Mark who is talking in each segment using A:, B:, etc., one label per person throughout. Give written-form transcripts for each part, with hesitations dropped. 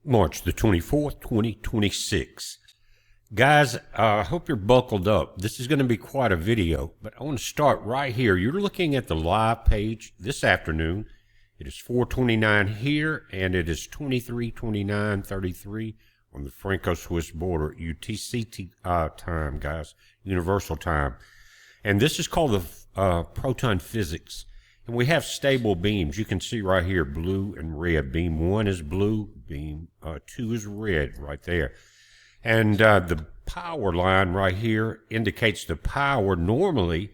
A: March the 24th, 2026. Guys, I hope you're buckled up. This is going to be quite a video, but I want to start right here. You're looking at the live page this afternoon. It is 4:29 here, and it is 23:29:33 on the Franco-Swiss border, UTC time, guys, Universal Time. And this is called the proton physics. And we have stable beams. You can see right here, blue and red. Beam 1 is blue, beam 2 is red right there. And the power line right here indicates the power normally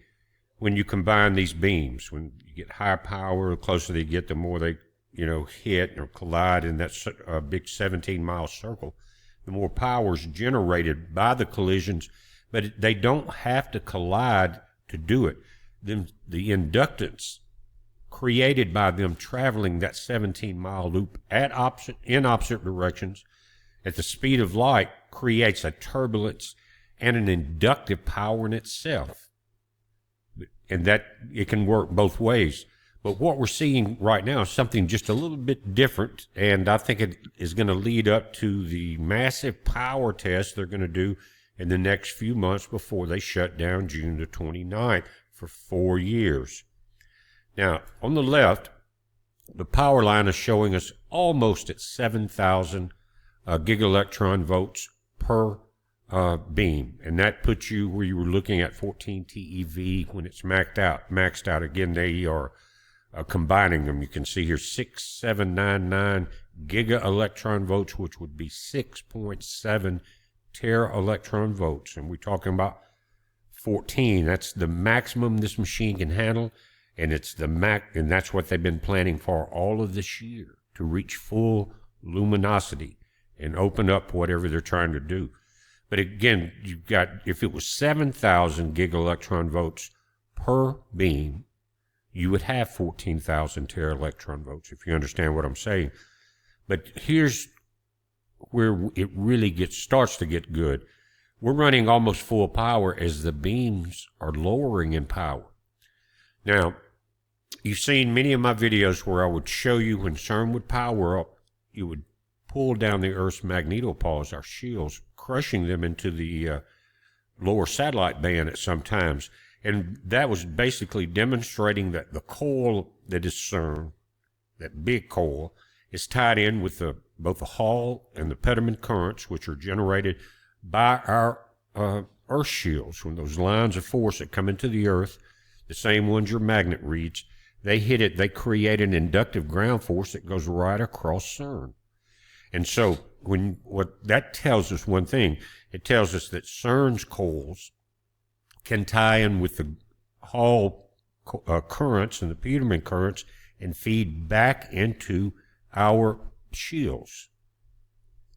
A: when you combine these beams. When you get higher power, the closer they get, the more they hit or collide in that big 17-mile circle. The more power is generated by the collisions, but they don't have to collide to do it. The inductance created by them traveling that 17-mile loop in opposite directions at the speed of light creates a turbulence and an inductive power in itself. And that it can work both ways. But what we're seeing right now is something just a little bit different, and I think it is going to lead up to the massive power test they're going to do in the next few months before they shut down June the 29th for 4 years. Now, on the left, the power line is showing us almost at 7,000 gigaelectron volts per beam. And that puts you where you were looking at 14 TeV when it's maxed out. Again, they are combining them. You can see here 6,799 gigaelectron volts, which would be 6.7 tera electron volts. And we're talking about 14. That's the maximum this machine can handle. And it's and that's what they've been planning for all of this year, to reach full luminosity and open up whatever they're trying to do. But again, you've got, if it was 7,000 gigaelectron volts per beam, you would have 14,000 tera electron volts, if you understand what I'm saying. But here's where it really starts to get good. We're running almost full power as the beams are lowering in power. Now, you've seen many of my videos where I would show you when CERN would power up, you would pull down the Earth's magnetopoles, our shields, crushing them into the lower satellite band at some times. And that was basically demonstrating that the coil that is CERN, that big coil, is tied in with both the Hall and the Peterman currents, which are generated by our Earth shields. When those lines of force that come into the Earth, the same ones your magnet reads, they hit it, they create an inductive ground force that goes right across CERN. And so what that tells us one thing, it tells us that CERN's coils can tie in with the Hall currents and the Peterman currents and feed back into our shields.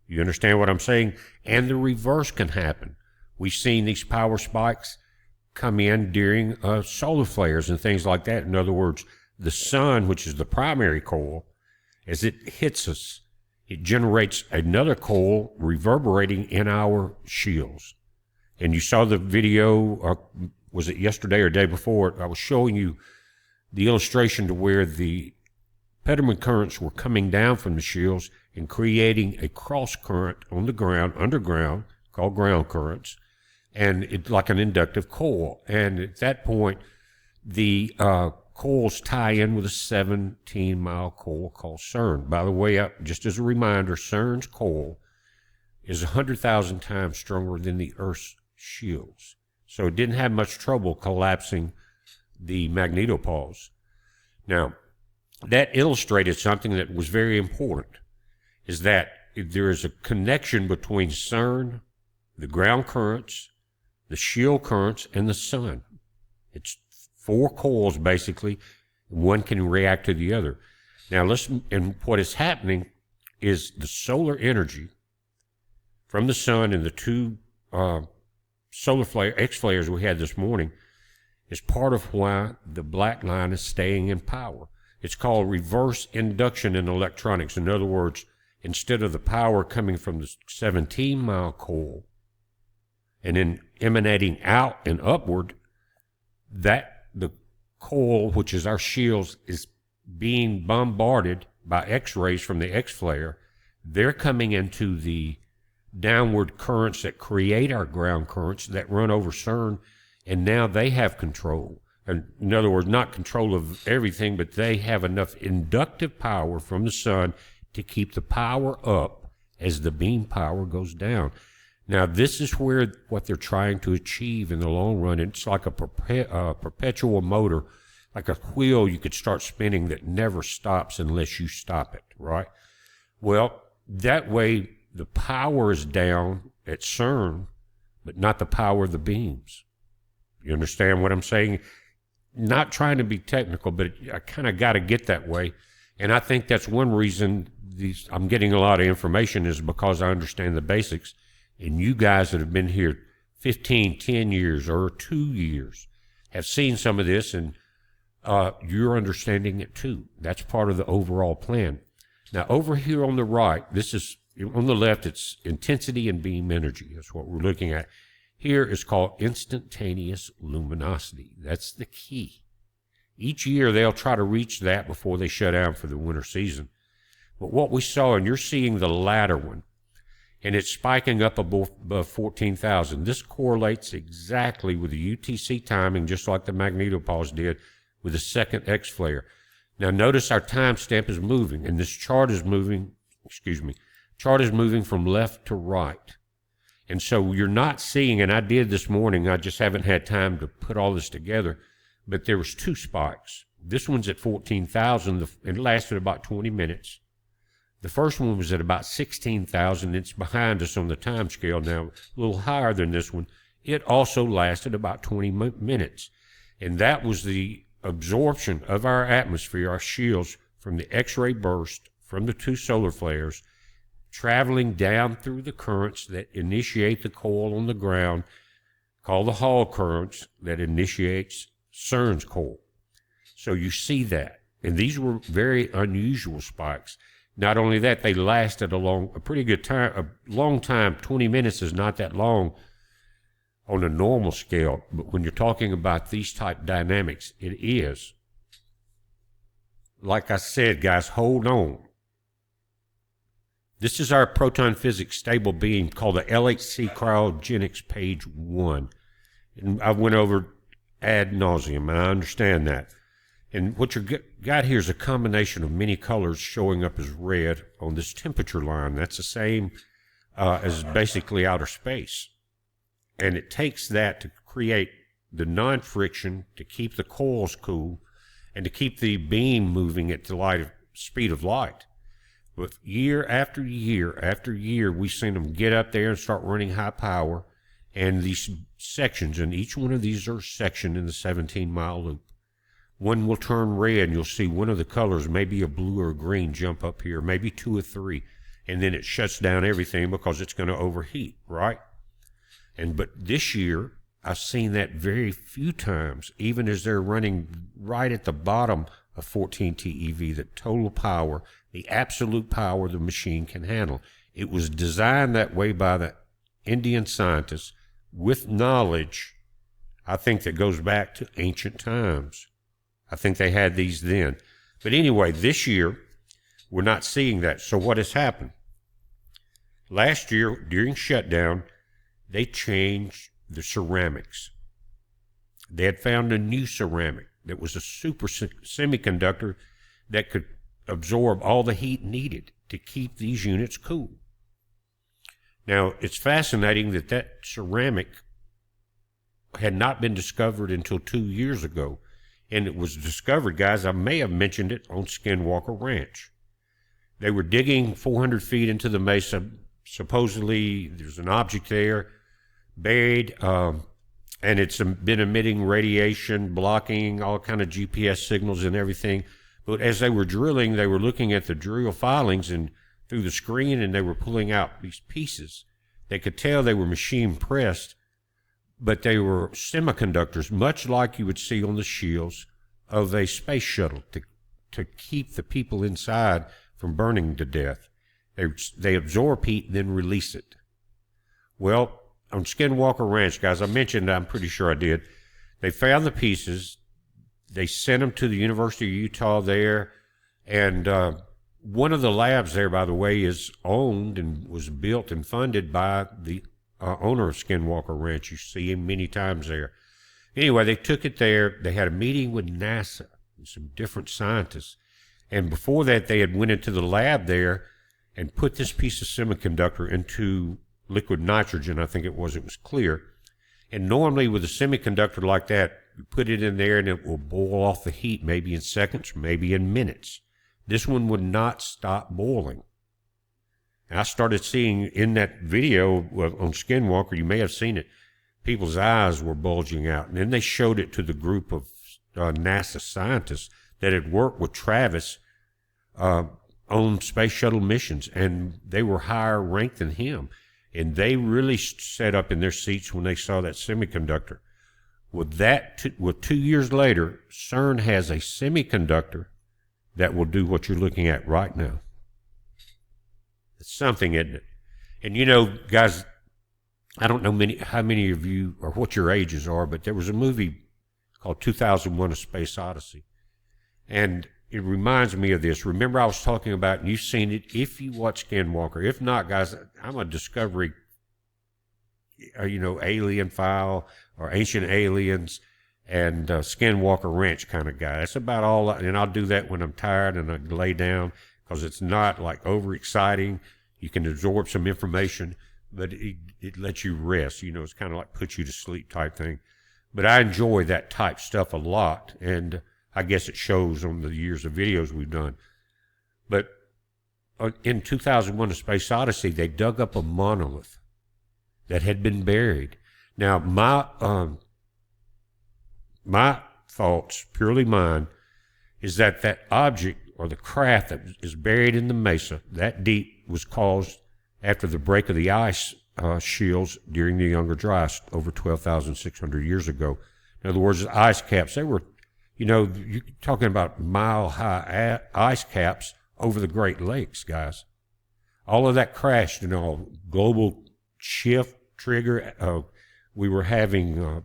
A: You understand what I'm saying? And the reverse can happen. We've seen these power spikes come in during solar flares and things like that. In other words, the sun, which is the primary coil, as it hits us, it generates another coil reverberating in our shields. And you saw the video, was it yesterday or day before? I was showing you the illustration to where the Peterman currents were coming down from the shields and creating a cross current on the ground, underground, called ground currents. And it's like an inductive coil. And at that point, the coils tie in with a 17-mile coil called CERN. By the way, just as a reminder, CERN's coil is 100,000 times stronger than the Earth's shields. So it didn't have much trouble collapsing the magnetopoles. Now, that illustrated something that was very important, is that there is a connection between CERN, the ground currents, the shield currents, and the sun. It's 4 coils, basically. One can react to the other. Now, listen, and what is happening is the solar energy from the sun and the 2 solar X-flares we had this morning is part of why the black line is staying in power. It's called reverse induction in electronics. In other words, instead of the power coming from the 17-mile coil and then emanating out and upward, that the coil, which is our shields, is being bombarded by X-rays from the X-flare. they're coming into the downward currents that create our ground currents that run over CERN, and now they have control. And in other words, not control of everything, but they have enough inductive power from the sun to keep the power up as the beam power goes down. Now, this is where what they're trying to achieve in the long run. It's like a perpetual motor, like a wheel you could start spinning that never stops unless you stop it, right? Well, that way the power is down at CERN, but not the power of the beams. You understand what I'm saying? Not trying to be technical, but I kind of got to get that way. And I think that's one reason I'm getting a lot of information is because I understand the basics. And you guys that have been here 15, 10 years or 2 years have seen some of this, and you're understanding it too. That's part of the overall plan. Now, over here on the right, this is, on the left, it's intensity and beam energy. That's what we're looking at. Here is called instantaneous luminosity. That's the key. Each year, they'll try to reach that before they shut down for the winter season. But what we saw, and you're seeing the latter one, and it's spiking up above 14,000. This correlates exactly with the UTC timing, just like the magnetopause did with the second X flare. Now notice our timestamp is moving, and this chart is moving, chart is moving from left to right. And so you're not seeing, and I did this morning, I just haven't had time to put all this together, but there was 2 spikes. This one's at 14,000, and it lasted about 20 minutes. The first one was at about 16,000. It's behind us on the time scale now, a little higher than this one. It also lasted about 20 minutes. And that was the absorption of our atmosphere, our shields, from the X-ray burst from the 2 solar flares, traveling down through the currents that initiate the coil on the ground, called the Hall currents, that initiates CERN's coil. So you see that. And these were very unusual spikes. Not only that, they lasted a pretty good time, a long time. 20 minutes is not that long on a normal scale, but when you're talking about these type dynamics, it is. Like I said, guys, hold on. This is our proton physics stable beam called the LHC cryogenics page 1. And I went over ad nauseum, and I understand that. And what you got here is a combination of many colors showing up as red on this temperature line. That's the same as basically outer space. And it takes that to create the non-friction to keep the coils cool and to keep the beam moving at the speed of light. But year after year after year, we've seen them get up there and start running high power. And these sections, and each one of these are sectioned in the 17-mile loop. One will turn red, and you'll see one of the colors, maybe a blue or a green, jump up here, maybe 2 or 3, and then it shuts down everything because it's going to overheat, right? But this year, I've seen that very few times, even as they're running right at the bottom of 14 TeV, the total power, the absolute power the machine can handle. It was designed that way by the Indian scientists with knowledge, I think, that goes back to ancient times. I think they had these then. But anyway, this year, we're not seeing that. So what has happened? Last year, during shutdown, they changed the ceramics. They had found a new ceramic that was a super semiconductor that could absorb all the heat needed to keep these units cool. Now, it's fascinating that that ceramic had not been discovered until 2 years ago. And it was discovered, guys, I may have mentioned it, on Skinwalker Ranch. They were digging 400 feet into the mesa. Supposedly, there's an object there, buried, and it's been emitting radiation, blocking all kind of GPS signals and everything. But as they were drilling, they were looking at the drill filings and through the screen, and they were pulling out these pieces. They could tell they were machine pressed, but they were semiconductors, much like you would see on the shields of a space shuttle to keep the people inside from burning to death. They absorb heat, then release it. Well, on Skinwalker Ranch, guys, I mentioned, I'm pretty sure I did, they found the pieces. They sent them to the University of Utah there, and One of the labs there, by the way, is owned and was built and funded by the owner of Skinwalker Ranch. You see him many times there. Anyway, they took it there. They had a meeting with NASA and some different scientists. And before that, they had went into the lab there and put this piece of semiconductor into liquid nitrogen. I think it was clear. And normally with a semiconductor like that, you put it in there and it will boil off the heat, maybe in seconds, maybe in minutes. This one would not stop boiling. And I started seeing in that video on Skinwalker, you may have seen it, people's eyes were bulging out. And then they showed it to the group of NASA scientists that had worked with Travis on space shuttle missions, and they were higher ranked than him. And they really sat up in their seats when they saw that semiconductor. With 2 years later, CERN has a semiconductor that will do what you're looking at right now. It's something, isn't it? And you know, guys, I don't know how many of you or what your ages are, but there was a movie called 2001: A Space Odyssey. And it reminds me of this. Remember I was talking about, and you've seen it if you watch Skinwalker. If not, guys, I'm a Discovery, alien file or Ancient Aliens and Skinwalker Ranch kind of guy. That's about all. And I'll do that when I'm tired and I lay down, because it's not like overexciting. You can absorb some information, but it lets you rest. It's kind of like puts you to sleep type thing. But I enjoy that type stuff a lot, and I guess it shows on the years of videos we've done. But in 2001: A Space Odyssey, they dug up a monolith that had been buried. Now, my thoughts, purely mine, is that object or the craft that is buried in the mesa that deep was caused after the break of the ice shields during the Younger Dryas over 12,600 years ago. In other words, the ice caps, they were, you're talking about mile-high ice caps over the Great Lakes, guys. All of that crashed, global shift trigger. We were having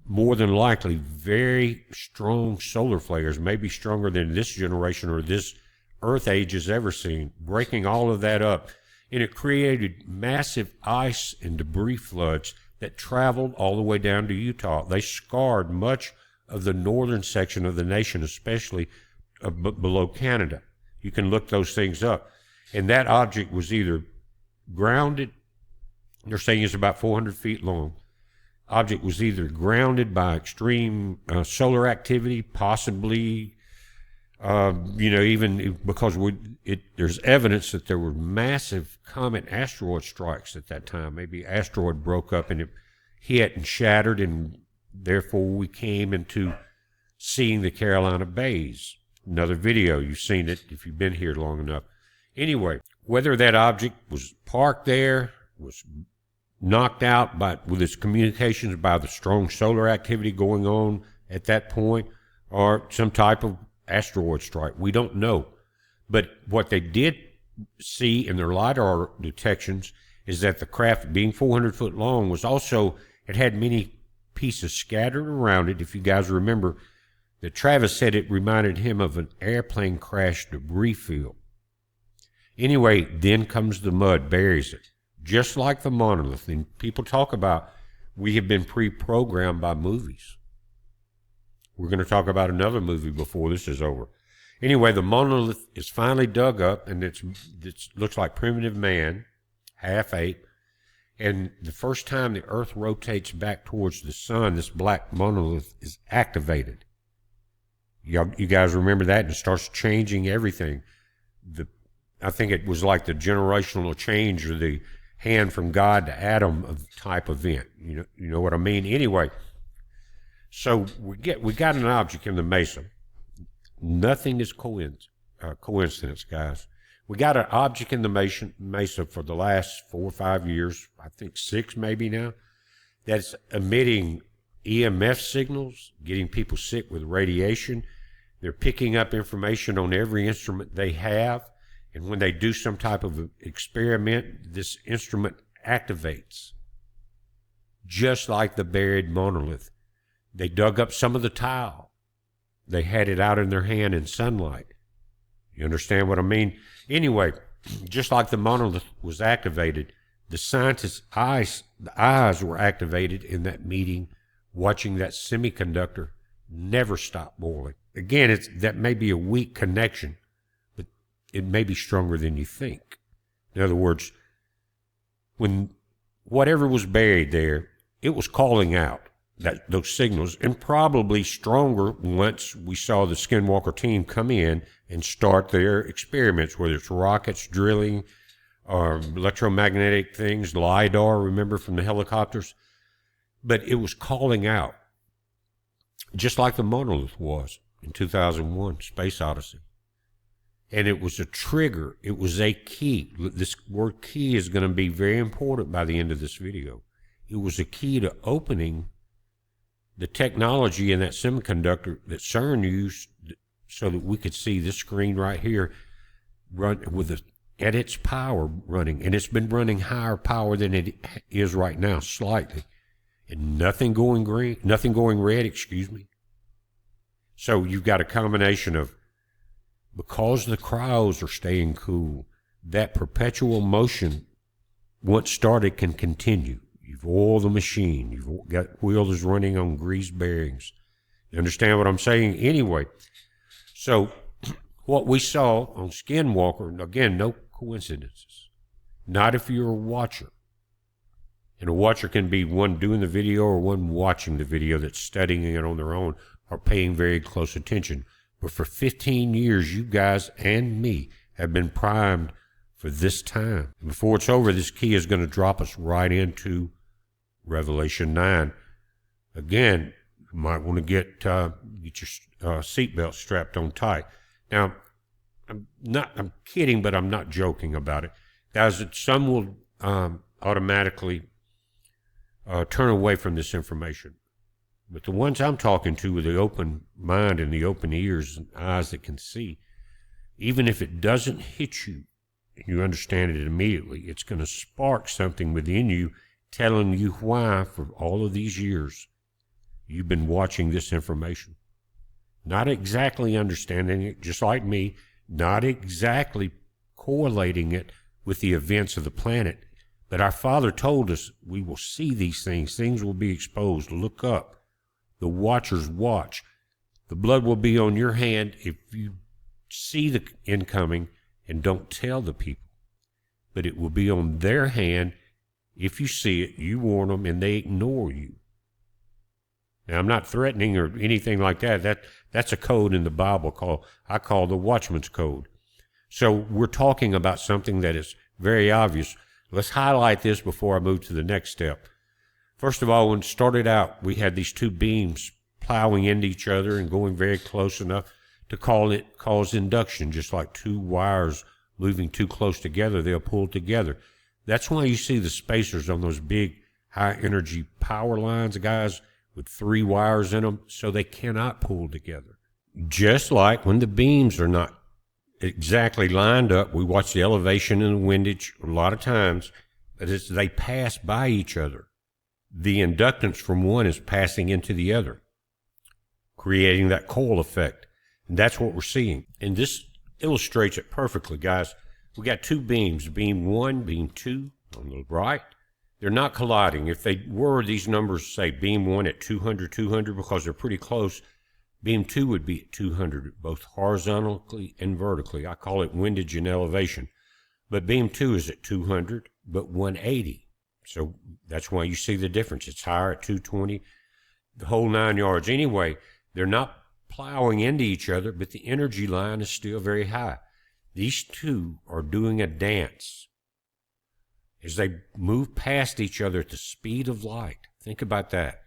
A: more than likely very strong solar flares, maybe stronger than this generation or this Earth age has ever seen, breaking all of that up. And it created massive ice and debris floods that traveled all the way down to Utah. They scarred much of the northern section of the nation, especially below Canada. You can look those things up. And that object was either grounded, they're saying it's about 400 feet long. Object was either grounded by extreme solar activity, possibly, even because there's evidence that there were massive comet asteroid strikes at that time. Maybe asteroid broke up and it hit and shattered, and therefore we came into seeing the Carolina Bays. Another video, you've seen it if you've been here long enough. Anyway, whether that object was parked there, was knocked out with its communications by the strong solar activity going on at that point, or some type of asteroid strike, we don't know. But what they did see in their LiDAR detections is that the craft, being 400 foot long, was also, it had many pieces scattered around it. If you guys remember, that Travis said it reminded him of an airplane crash debris field. Anyway, then comes the mud, buries it. Just like the monolith. And people talk about, we have been pre-programmed by movies. We're going to talk about another movie before this is over. Anyway, the monolith is finally dug up, and it looks like primitive man, half ape. And the first time the Earth rotates back towards the sun, this black monolith is activated. You guys remember that? And it starts changing everything. I think it was like the generational change, or the hand from God to Adam type event. You know what I mean? Anyway, so we got an object in the mesa. Nothing is coincidence, guys. We got an object in the mesa for the last 4 or 5 years, I think 6 maybe now, that's emitting EMF signals, getting people sick with radiation. They're picking up information on every instrument they have. And when they do some type of experiment, this instrument activates. Just like the buried monolith. They dug up some of the tile. They had it out in their hand in sunlight. You understand what I mean? Anyway, just like the monolith was activated, the scientists' eyes were activated in that meeting, watching that semiconductor never stop boiling. Again, that may be a weak connection, but it may be stronger than you think. In other words, when whatever was buried there, it was calling out those signals, and probably stronger once we saw the Skinwalker team come in and start their experiments, whether it's rockets, drilling, or electromagnetic things, LIDAR, remember, from the helicopters. But it was calling out, just like the monolith was in 2001, Space Odyssey. And it was a trigger. It was a key. This word key is going to be very important by the end of this video. It was a key to opening the technology in that semiconductor that CERN used so that we could see this screen right here run at its power running. And it's been running higher power than it is right now, slightly. And nothing going green, nothing going red, excuse me. So you've got a combination of, because the cryos are staying cool, that perpetual motion, once started, can continue. You've oiled the machine. You've got wheels running on greased bearings. You understand what I'm saying? Anyway, so what we saw on Skinwalker, again, no coincidences. Not if you're a watcher. And a watcher can be one doing the video or one watching the video that's studying it on their own or paying very close attention. But for 15 years, you guys and me have been primed for this time. And before it's over, this key is going to drop us right into Revelation 9. Again, you might want to get your seatbelt strapped on tight. Now, I'm kidding, but I'm not joking about it. Guys, some will automatically turn away from this information. But the ones I'm talking to with the open mind and the open ears and eyes that can see, even if it doesn't hit you and you understand it immediately, it's going to spark something within you telling you why for all of these years you've been watching this information. Not exactly understanding it, just like me, not exactly correlating it with the events of the planet. But our Father told us we will see these things. Things will be exposed. Look up. The watchers watch. The blood will be on your hand if you see the incoming and don't tell the people. But it will be on their hand if you see it, you warn them, and they ignore you. Now, I'm not threatening or anything like that. That's a code in the Bible I call the Watchman's Code. So we're talking about something that is very obvious. Let's highlight this before I move to the next step. First of all, when it started out, we had these two beams plowing into each other and going very close enough to cause induction, just like two wires moving too close together, they'll pull together. That's why you see the spacers on those big high-energy power lines, guys, with 3 wires in them, so they cannot pull together. Just like when the beams are not exactly lined up, we watch the elevation and the windage a lot of times, but as they pass by each other, the inductance from one is passing into the other, creating that coil effect. And that's what we're seeing. And this illustrates it perfectly, guys. We got two beams, beam 1, beam 2 on the right. They're not colliding. If they were, these numbers say beam 1 at 200, because they're pretty close. Beam 2 would be at 200, both horizontally and vertically. I call it windage and elevation. But beam 2 is at 200, but 180. So that's why you see the difference. It's higher at 220, the whole 9 yards. Anyway, they're not plowing into each other, but the energy line is still very high. These two are doing a dance as they move past each other at the speed of light. Think about that.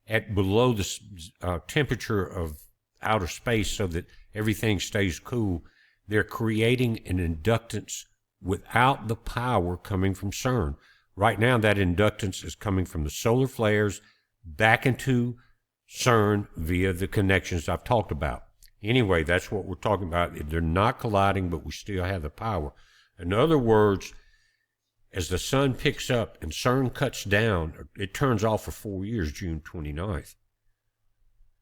A: At below the temperature of outer space so that everything stays cool, they're creating an inductance without the power coming from CERN. Right now, that inductance is coming from the solar flares back into CERN via the connections I've talked about. Anyway, that's what we're talking about. They're not colliding, but we still have the power. In other words, as the sun picks up and CERN cuts down, it turns off for 4 years, June 29th.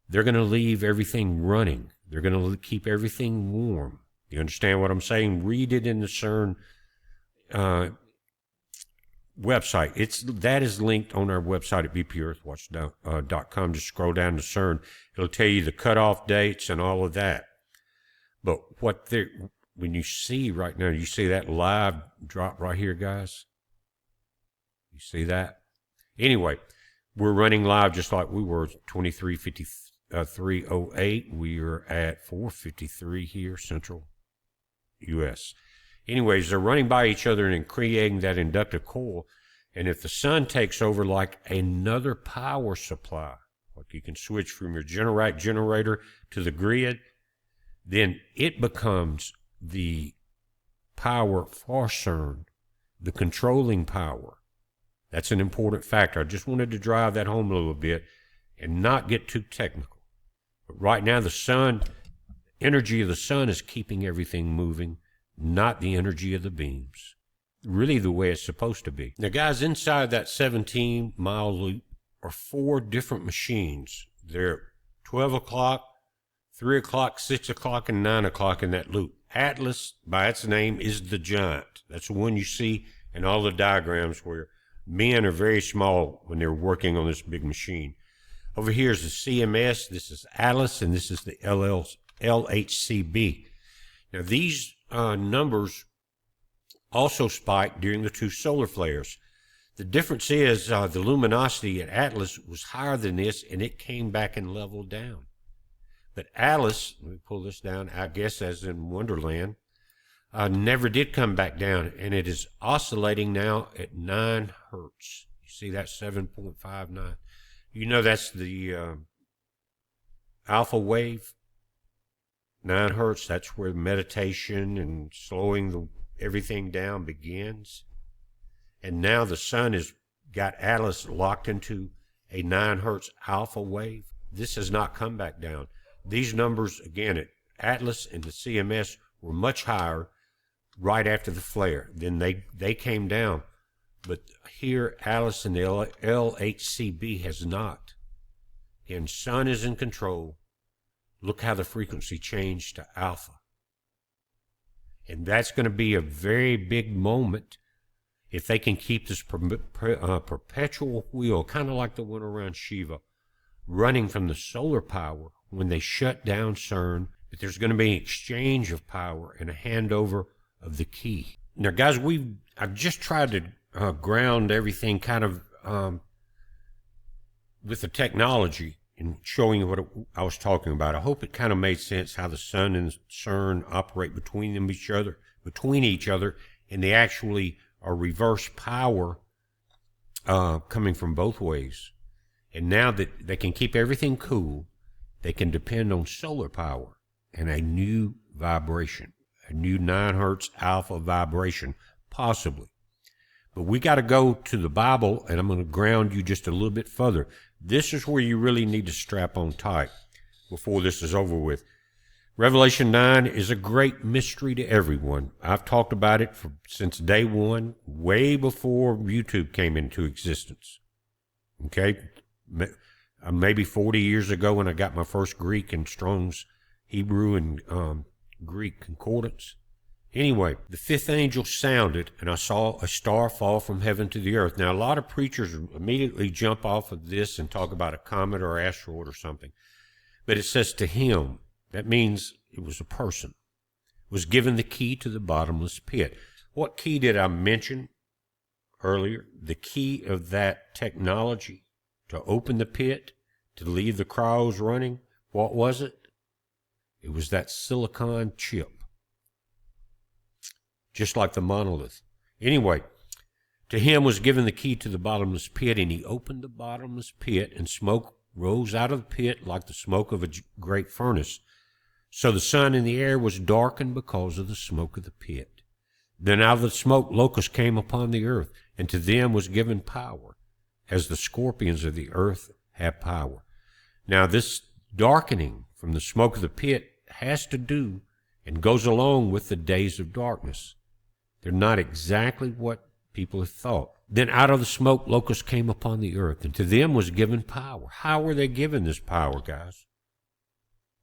A: They're going to leave everything running. They're going to keep everything warm. You understand what I'm saying? Read it in the CERN website. That is linked on our website at bpearthwatch.com. Just scroll down to CERN. It'll tell you the cutoff dates and all of that. But when you see right now, you see that live drop right here, guys? You see that? Anyway, we're running live just like we were 23:53:08. We are at 4:53 here, Central U.S. Anyways, they're running by each other and creating that inductive coil. And if the sun takes over like another power supply, like you can switch from your generator to the grid, then it becomes the power for CERN, the controlling power. That's an important factor. I just wanted to drive that home a little bit and not get too technical. But right now, the energy of the sun is keeping everything moving, not the energy of the beams. Really the way it's supposed to be. Now, guys, inside that 17-mile loop are 4 different machines. They're 12 o'clock, 3 o'clock, 6 o'clock, and 9 o'clock in that loop. Atlas, by its name, is the giant. That's the one you see in all the diagrams where men are very small when they're working on this big machine. Over here is the CMS, this is Atlas, and this is the LHCb. Now, these numbers also spike during the 2 solar flares. The difference is the luminosity at Atlas was higher than this, and it came back and leveled down. But Atlas, let me pull this down, I guess as in Wonderland, never did come back down, and it is oscillating now at 9 hertz. You see that 7.59? You know that's the alpha wave, 9 hertz. That's where meditation and slowing everything down begins. And now the sun has got Atlas locked into a 9 hertz alpha wave. This has not come back down. These numbers, again, at Atlas and the CMS were much higher right after the flare. Then they came down. But here, Atlas and the LHCb has not. And sun is in control. Look how the frequency changed to alpha. And that's going to be a very big moment if they can keep this perpetual wheel, kind of like the one around Shiva, running from the solar power when they shut down CERN. But there's going to be an exchange of power and a handover of the key. Now, guys, I've just tried to ground everything kind of with the technology and showing you what I was talking about. I hope it kind of made sense how the sun and CERN operate between each other, and they actually are reverse power coming from both ways. And now that they can keep everything cool, they can depend on solar power and a new vibration, a new 9 hertz alpha vibration, possibly. But we got to go to the Bible, and I'm going to ground you just a little bit further. This is where you really need to strap on tight before this is over with. Revelation 9 is a great mystery to everyone. I've talked about it since day one, way before YouTube came into existence. Okay? Maybe 40 years ago when I got my first Greek and Strong's Hebrew and Greek concordance. Anyway, the 5th angel sounded, and I saw a star fall from heaven to the earth. Now, a lot of preachers immediately jump off of this and talk about a comet or asteroid or something. But it says to him, that means it was a person, was given the key to the bottomless pit. What key did I mention earlier? The key of that technology to open the pit, to leave the cryos running. What was it? It was that silicon chip. Just like the monolith. Anyway, to him was given the key to the bottomless pit, and he opened the bottomless pit, and smoke rose out of the pit like the smoke of a great furnace. So the sun and the air was darkened because of the smoke of the pit. Then out of the smoke locusts came upon the earth, and to them was given power, as the scorpions of the earth have power. Now this darkening from the smoke of the pit has to do and goes along with the days of darkness. They're not exactly what people have thought. Then out of the smoke locusts came upon the earth, and to them was given power. How were they given this power, guys?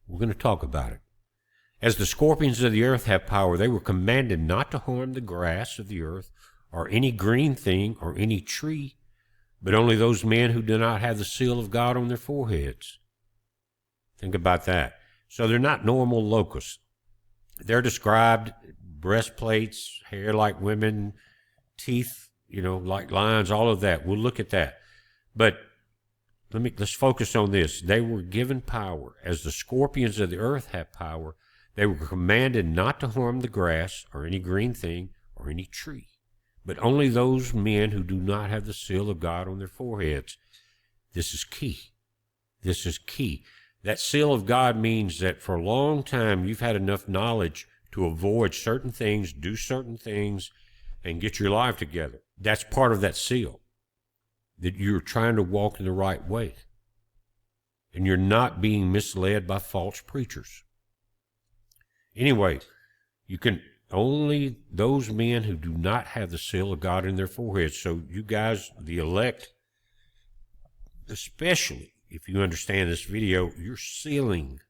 A: We're going to talk about it. As the scorpions of the earth have power, they were commanded not to harm the grass of the earth or any green thing or any tree, but only those men who do not have the seal of God on their foreheads. Think about that. So they're not normal locusts. They're described breastplates, hair like women, teeth, like lions, all of that. We'll look at that. But let's focus on this. They were given power. As the scorpions of the earth have power, they were commanded not to harm the grass or any green thing or any tree, but only those men who do not have the seal of God on their foreheads. This is key. This is key. That seal of God means that for a long time you've had enough knowledge to avoid certain things, do certain things, and get your life together. That's part of that seal, that you're trying to walk in the right way, and you're not being misled by false preachers. Anyway, you can only those men who do not have the seal of God in their foreheads. So you guys, the elect, especially if you understand this video, you're sealing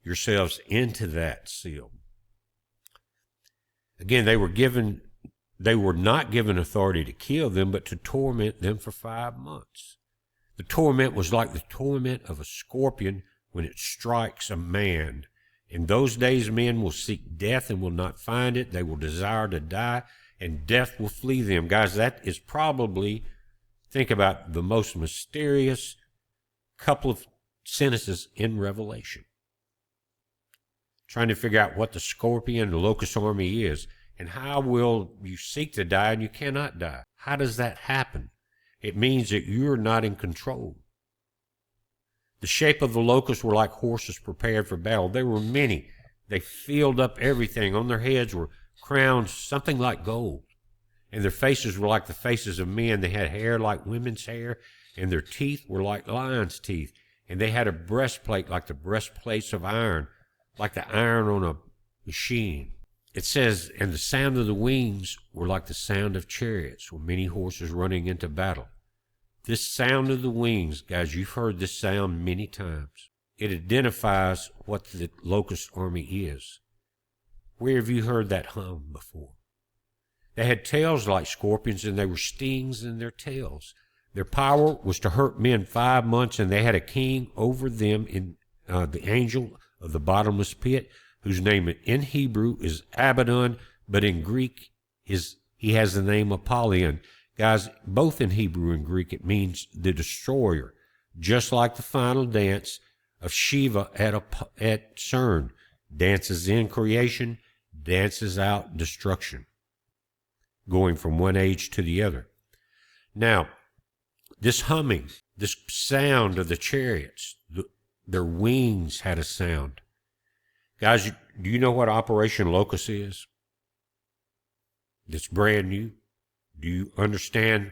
A: yourselves into that seal. Again, they were not given authority to kill them, but to torment them for 5 months. The torment was like the torment of a scorpion when it strikes a man. In those days, men will seek death and will not find it. They will desire to die, and death will flee them. Guys, that is probably, think about the most mysterious couple of sentences in Revelation. Trying to figure out what the scorpion, the locust army is, and how will you seek to die and you cannot die. How does that happen? It means that you're not in control. The shape of the locusts were like horses prepared for battle. There were many. They filled up everything. On their heads were crowns, something like gold. And their faces were like the faces of men. They had hair like women's hair, and their teeth were like lions' teeth. And they had a breastplate like the breastplates of iron, like the iron on a machine. It says, and the sound of the wings were like the sound of chariots, with many horses running into battle. This sound of the wings, guys, you've heard this sound many times. It identifies what the locust army is. Where have you heard that hum before? They had tails like scorpions, and there were stings in their tails. Their power was to hurt men 5 months, and they had a king over them, in the angel of the bottomless pit, whose name in Hebrew is Abaddon, but in Greek he has the name Apollyon. Guys, both in Hebrew and Greek, it means the destroyer, just like the final dance of Shiva at CERN. Dances in creation, dances out destruction, going from one age to the other. Now, this humming, this sound of the chariots, their wings had a sound. Guys, do you know what Operation Locust is? It's brand new. Do you understand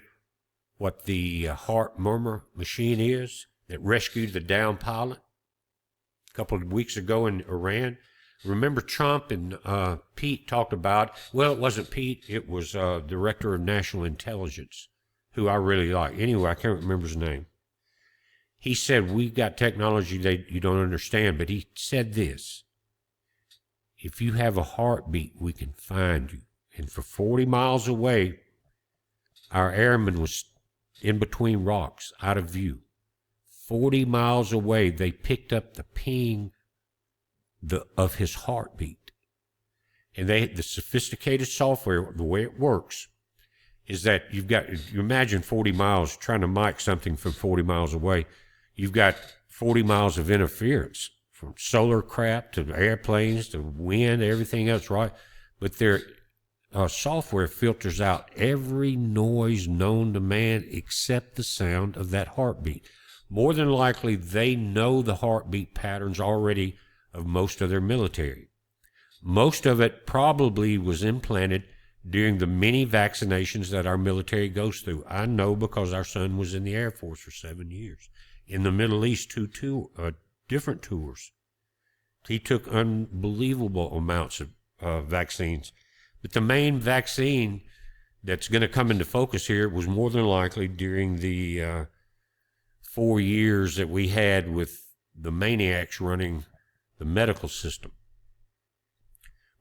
A: what the heart murmur machine is that rescued the downed pilot a couple of weeks ago in Iran? Remember Trump and Pete talked about, well, it wasn't Pete, it was Director of National Intelligence, who I really like. Anyway, I can't remember his name. He said, we've got technology that you don't understand, but he said this: if you have a heartbeat, we can find you. And for 40 miles away, our airman was in between rocks, out of view. 40 miles away, they picked up the ping of his heartbeat. And the sophisticated software, the way it works, is that you imagine 40 miles trying to mic something from 40 miles away. You've got 40 miles of interference, from solar crap to airplanes to wind, everything else, right? But their software filters out every noise known to man except the sound of that heartbeat. More than likely, they know the heartbeat patterns already of most of their military. Most of it probably was implanted during the many vaccinations that our military goes through. I know because our son was in the Air Force for 7 years. In the Middle East, two different tours. He took unbelievable amounts of vaccines. But the main vaccine that's going to come into focus here was more than likely during the 4 years that we had with the maniacs running the medical system.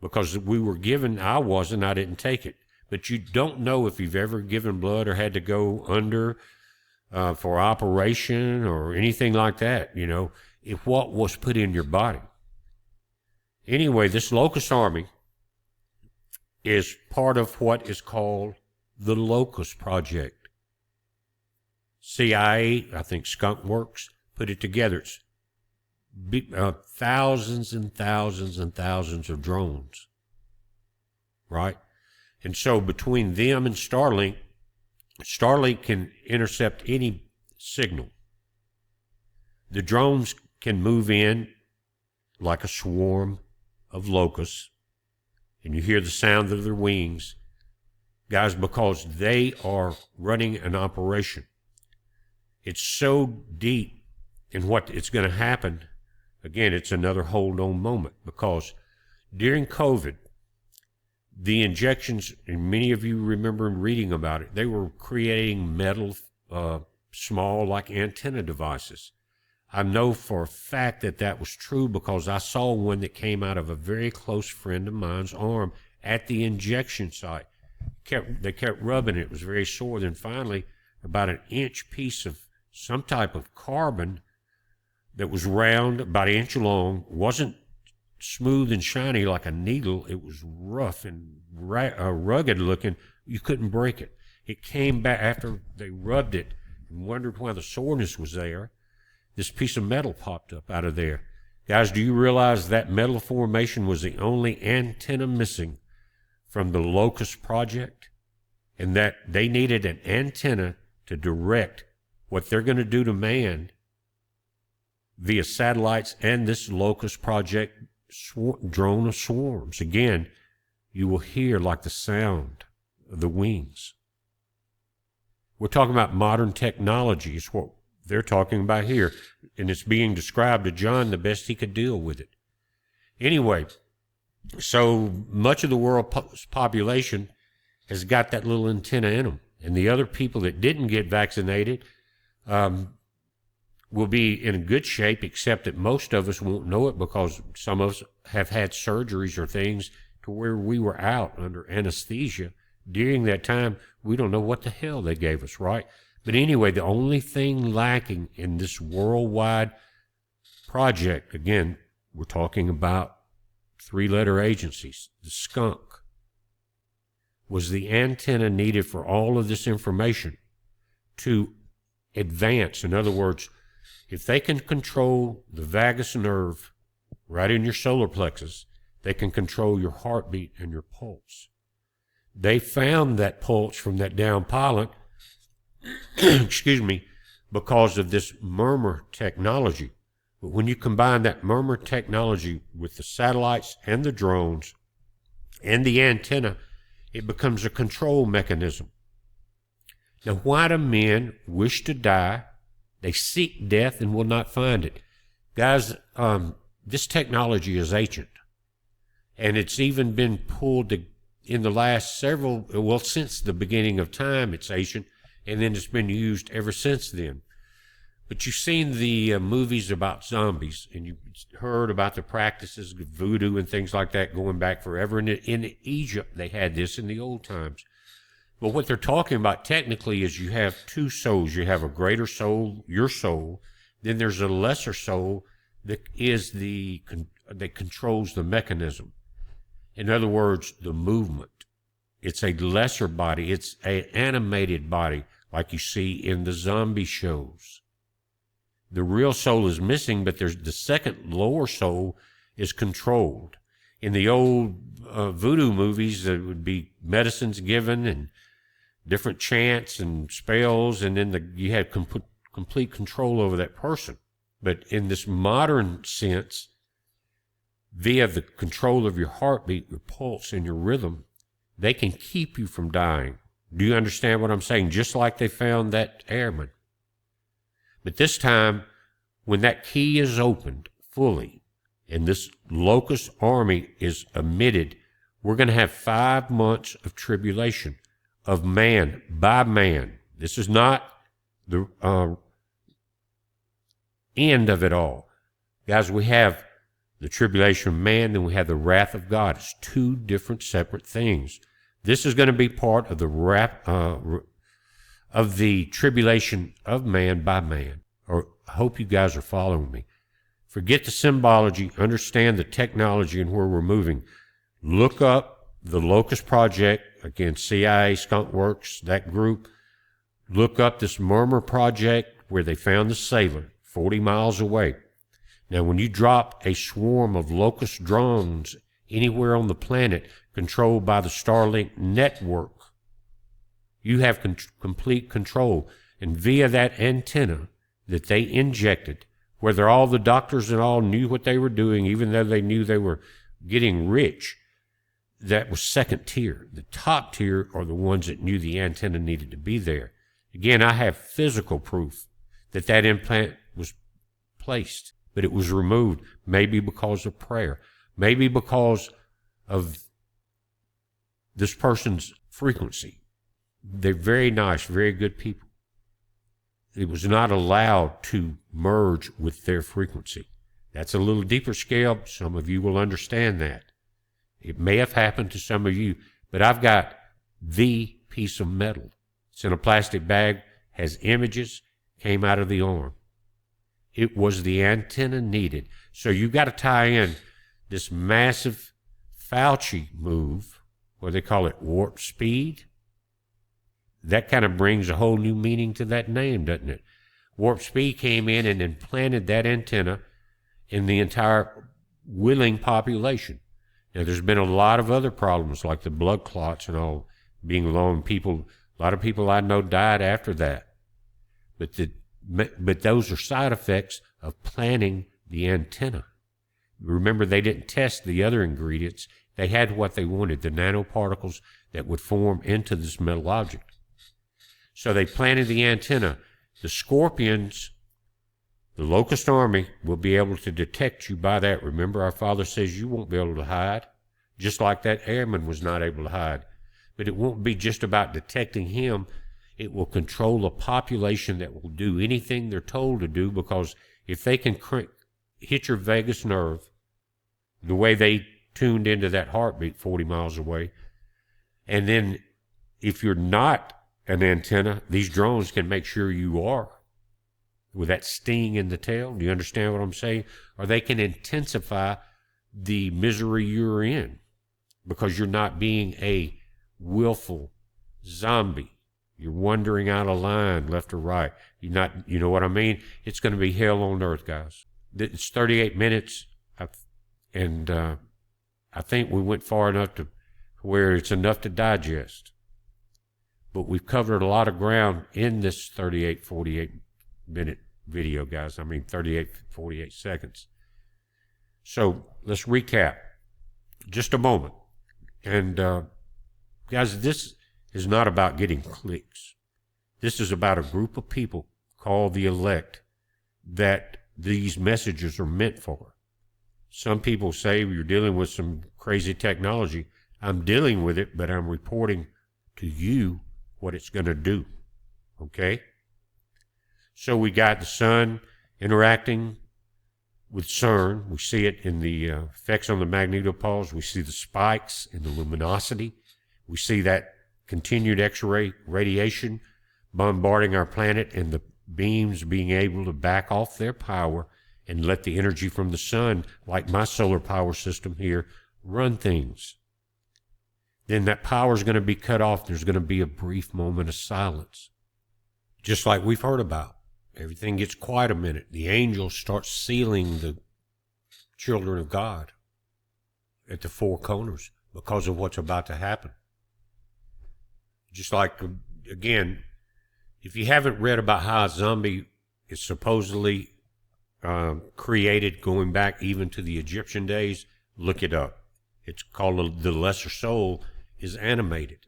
A: because I didn't take it. But you don't know if you've ever given blood or had to go under for operation or anything like that, if what was put in your body. Anyway, this Locust Army is part of what is called the Locust Project. CIA, I think Skunk Works, put it together. It's thousands and thousands and thousands of drones, right? And so between them and Starlink can intercept any signal. The drones can move in like a swarm of locusts, and you hear the sound of their wings, guys, because they are running an operation. It's so deep in what it's going to happen. Again, it's another hold on moment, because during COVID, the injections, and many of you remember reading about it, they were creating metal, small, like antenna devices. I know for a fact that was true, because I saw one that came out of a very close friend of mine's arm at the injection site. They kept rubbing it. It was very sore. Then finally, about an inch piece of some type of carbon that was round, about an inch long, wasn't smooth and shiny like a needle. It was rough and rugged looking. You couldn't break it. It came back after they rubbed it and wondered why the soreness was there. This piece of metal popped up out of there. Guys, do you realize that metal formation was the only antenna missing from the Locust Project? And that they needed an antenna to direct what they're going to do to man via satellites and this Locust Project drone of swarms. Again, you will hear like the sound of the wings. We're talking about modern technology. It's what they're talking about here, and it's being described to John the best he could deal with it. Anyway, so much of the world's population has got that little antenna in them, and the other people that didn't get vaccinated will be in good shape, except that most of us won't know it, because some of us have had surgeries or things to where we were out under anesthesia. During that time, we don't know what the hell they gave us, right? But anyway, the only thing lacking in this worldwide project, again, we're talking about three-letter agencies, the skunk, was the antenna needed for all of this information to advance. In other words, if they can control the vagus nerve right in your solar plexus, they can control your heartbeat and your pulse. They found that pulse from that down pilot, excuse me, because of this murmur technology. But when you combine that murmur technology with the satellites and the drones and the antenna, it becomes a control mechanism. Now, why do men wish to die? They seek death and will not find it. Guys, this technology is ancient. And it's even been pulled in the last since the beginning of time, it's ancient. And then it's been used ever since then. But you've seen the movies about zombies, and you've heard about the practices of voodoo and things like that going back forever. And in Egypt, they had this in the old times. But what they're talking about technically is you have two souls. You have a greater soul, your soul. Then there's a lesser soul that controls the mechanism. In other words, the movement. It's a lesser body. It's an animated body, like you see in the zombie shows. The real soul is missing, but there's the second lower soul is controlled. In the old voodoo movies, there would be medicines given and different chants and spells, and then you had complete control over that person. But in this modern sense, via the control of your heartbeat, your pulse, and your rhythm, they can keep you from dying. Do you understand what I'm saying? Just like they found that airman. But this time, when that key is opened fully and this Locust Army is emitted, we're going to have 5 months of tribulation of man by man. This is not the end of it all. Guys, we have the tribulation of man, then we have the wrath of God. It's two different separate things. This is going to be part of the of the tribulation of man by man. Or I hope you guys are following me. Forget the symbology, understand the technology and where we're moving. Look up the Locust Project, again, CIA, Skunk Works, that group. Look up this Murmur Project where they found the sailor 40 miles away. Now, when you drop a swarm of Locust drones anywhere on the planet controlled by the Starlink network, you have complete control. And via that antenna that they injected, whether all the doctors and all knew what they were doing, even though they knew they were getting rich, that was second tier. The top tier are the ones that knew the antenna needed to be there. Again, I have physical proof that that implant was placed, but it was removed, maybe because of prayer, maybe because of this person's frequency. They're very nice, very good people. It was not allowed to merge with their frequency. That's a little deeper scale. Some of you will understand that. It may have happened to some of you, but I've got the piece of metal. It's in a plastic bag, has images, came out of the arm. It was the antenna needed. So you've got to tie in this massive Fauci move, what they call it, warp speed. That kind of brings a whole new meaning to that name, doesn't it? Warp speed came in and implanted that antenna in the entire willing population. Now, there's been a lot of other problems like the blood clots and all being low, and a lot of people I know died after that. But those are side effects of planting the antenna. Remember, they didn't test the other ingredients. They had what they wanted, the nanoparticles that would form into this metal object. So they planted the antenna. The scorpions, the Locust Army, will be able to detect you by that. Remember, our Father says you won't be able to hide, just like that airman was not able to hide. But it won't be just about detecting him. It will control a population that will do anything they're told to do, because if they can hit your vagus nerve the way they tuned into that heartbeat 40 miles away, and then if you're not an antenna, these drones can make sure you are, with that sting in the tail. Do you understand what I'm saying? Or they can intensify the misery you're in because you're not being a willful zombie. You're wandering out of line, left or right. You're not, you know what I mean? It's going to be hell on earth, guys. It's 38 minutes, and I think we went far enough to where it's enough to digest. But we've covered a lot of ground in this 48 minute video, guys. I mean, 48 seconds. So let's recap just a moment. And guys, this is not about getting clicks. This is about a group of people called the elect that these messages are meant for. Some people say you're dealing with some crazy technology. I'm dealing with it, but I'm reporting to you what it's going to do. Okay? So we got the sun interacting with CERN. We see it in the effects on the magnetopoles. We see the spikes in the luminosity. We see that continued X-ray radiation bombarding our planet, and the beams being able to back off their power and let the energy from the sun, like my solar power system here, run things. Then that power is going to be cut off. There's going to be a brief moment of silence, just like we've heard about. Everything gets quiet a minute. The angels start sealing the children of God at the four corners because of what's about to happen. Just like, again, if you haven't read about how a zombie is supposedly created going back even to the Egyptian days, look it up. It's called The Lesser Soul is Animated.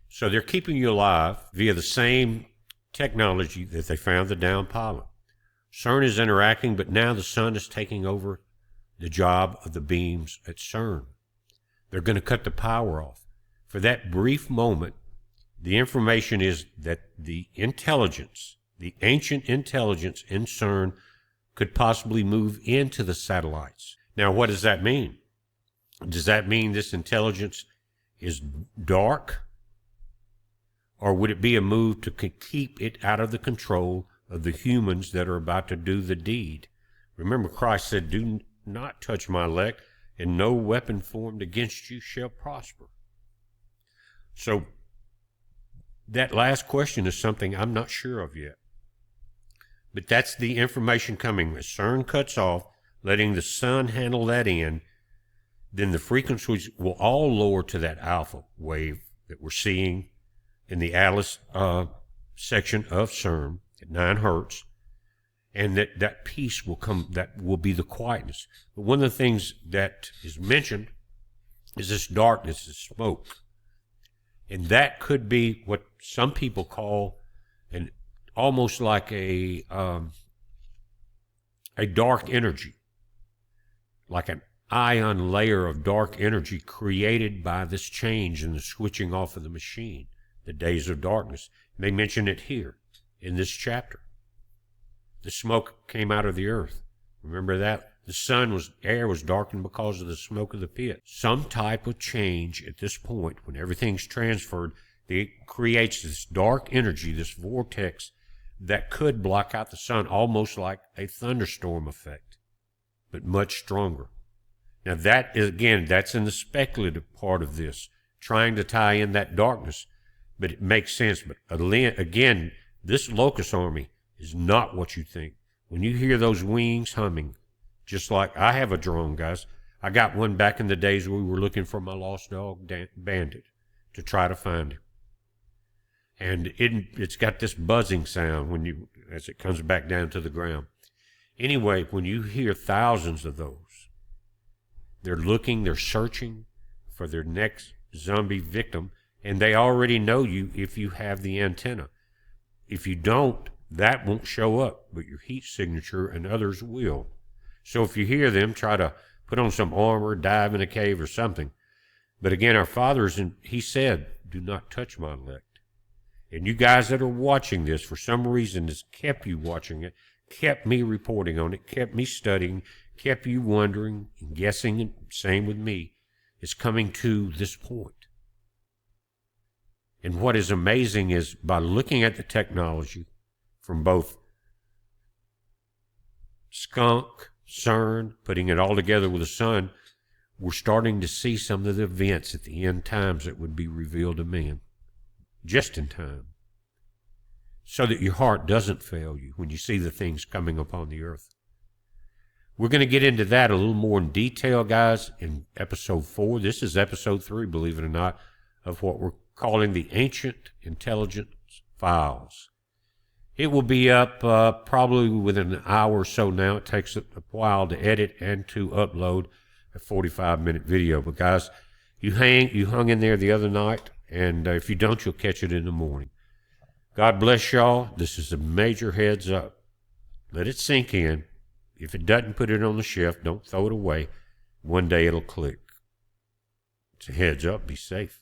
A: So they're keeping you alive via the same technology that they found the down pilot. CERN is interacting, but now the sun is taking over the job of the beams at CERN. They're going to cut the power off. For that brief moment, the information is that the intelligence, the ancient intelligence in CERN, could possibly move into the satellites. Now, what does that mean? Does that mean this intelligence is dark? Or would it be a move to keep it out of the control of the humans that are about to do the deed? Remember, Christ said, "Do not touch my elect, and no weapon formed against you shall prosper." So that last question is something I'm not sure of yet. But that's the information coming. As CERN cuts off, letting the sun handle that in, then the frequencies will all lower to that alpha wave that we're seeing in the Atlas section of CERN at 9 hertz, and that peace will come, that will be the quietness. But one of the things that is mentioned is this darkness, this smoke. And that could be what some people call almost like a dark energy, like an ion layer of dark energy created by this change in the switching off of the machine, the days of darkness. And they mention it here in this chapter. The smoke came out of the earth. Remember that? The air was darkened because of the smoke of the pit. Some type of change at this point, when everything's transferred, it creates this dark energy, this vortex that could block out the sun, almost like a thunderstorm effect, but much stronger. Now that is, again, that's in the speculative part of this, trying to tie in that darkness, but it makes sense. But again, this Locust army is not what you think. When you hear those wings humming, just like I have a drone, guys. I got one back in the days we were looking for my lost dog, Bandit, to try to find him. And it's got this buzzing sound as it comes back down to the ground. Anyway, when you hear thousands of those, they're looking, they're searching for their next zombie victim, and they already know you if you have the antenna. If you don't, that won't show up, but your heat signature and others will. So if you hear them, try to put on some armor, dive in a cave or something. But again, our Father he said, "Do not touch my elect." And you guys that are watching this, for some reason, has kept you watching it, kept me reporting on it, kept me studying, kept you wondering and guessing, and same with me. It's coming to this point. And what is amazing is by looking at the technology from both Skunk, CERN, putting it all together with the sun, we're starting to see some of the events at the end times that would be revealed to man, just in time, so that your heart doesn't fail you when you see the things coming upon the earth. We're going to get into that a little more in detail, guys, in episode 4. This is episode 3, believe it or not, of what we're calling the Ancient Intelligence Files. It will be up probably within an hour or so now. It takes a while to edit and to upload a 45-minute video. But guys, you hung in there the other night, and if you don't, you'll catch it in the morning. God bless y'all. This is a major heads up. Let it sink in. If it doesn't, put it on the shelf. Don't throw it away. One day it'll click. It's a heads up. Be safe.